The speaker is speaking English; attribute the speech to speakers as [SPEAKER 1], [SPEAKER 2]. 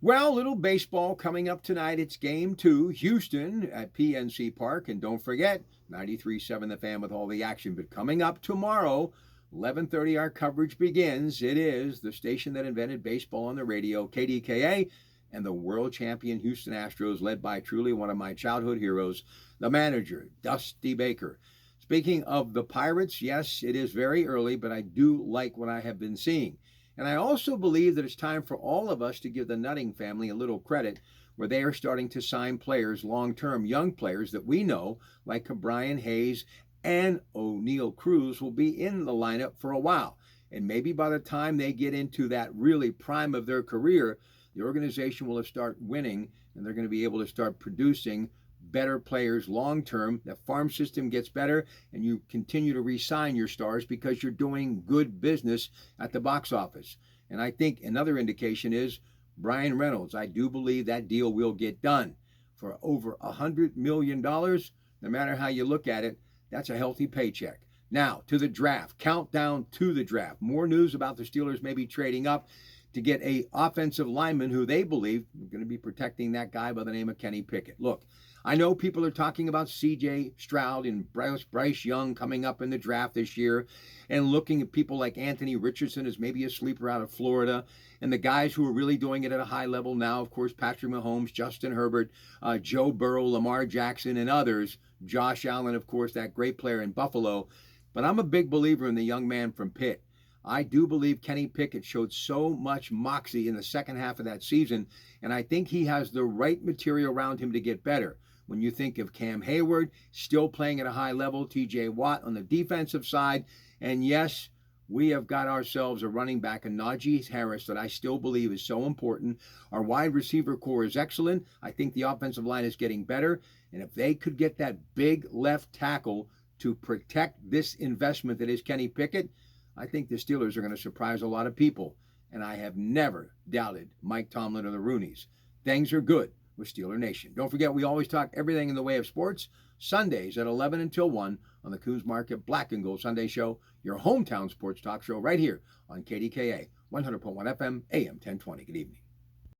[SPEAKER 1] Well, little baseball coming up tonight. It's game two, Houston at PNC Park. And don't forget, 93.7 The Fan with all the action. But coming up tomorrow, 11:30, our coverage begins. It is the station that invented baseball on the radio, KDKA, and the world champion Houston Astros, led by truly one of my childhood heroes, the manager, Dusty Baker. Speaking of the Pirates, yes, it is very early, but I do like what I have been seeing. And I also believe that it's time for all of us to give the Nutting family a little credit where they are starting to sign players long term, young players that we know, like Brian Hayes and O'Neal Cruz, will be in the lineup for a while. And maybe by the time they get into that really prime of their career, the organization will have started winning and they're going to be able to start producing better players long term. The farm system gets better and you continue to re-sign your stars because you're doing good business at the box office. And I think another indication is Brian Reynolds. I do believe that deal will get done for over $100 million. No matter how you look at it, that's a healthy paycheck. Now to the draft, countdown to the draft. More news about the Steelers maybe trading up to get a offensive lineman who they believe are going to be protecting that guy by the name of Kenny Pickett. Look, I know people are talking about C.J. Stroud and Bryce Young coming up in the draft this year and looking at people like Anthony Richardson as maybe a sleeper out of Florida and the guys who are really doing it at a high level now, of course, Patrick Mahomes, Justin Herbert, Joe Burrow, Lamar Jackson, and others. Josh Allen, of course, that great player in Buffalo. But I'm a big believer in the young man from Pitt. I do believe Kenny Pickett showed so much moxie in the second half of that season, and I think he has the right material around him to get better. When you think of Cam Hayward still playing at a high level, TJ Watt on the defensive side, and yes, we have got ourselves a running back in Najee Harris that I still believe is so important. Our wide receiver core is excellent. I think the offensive line is getting better, and if they could get that big left tackle to protect this investment that is Kenny Pickett, I think the Steelers are going to surprise a lot of people, and I have never doubted Mike Tomlin or the Rooneys. Things are good with Steeler Nation. Don't forget, we always talk everything in the way of sports, Sundays at 11 until 1 on the Coons Market Black and Gold Sunday Show, your hometown sports talk show right here on KDKA 100.1 FM, AM 1020. Good evening.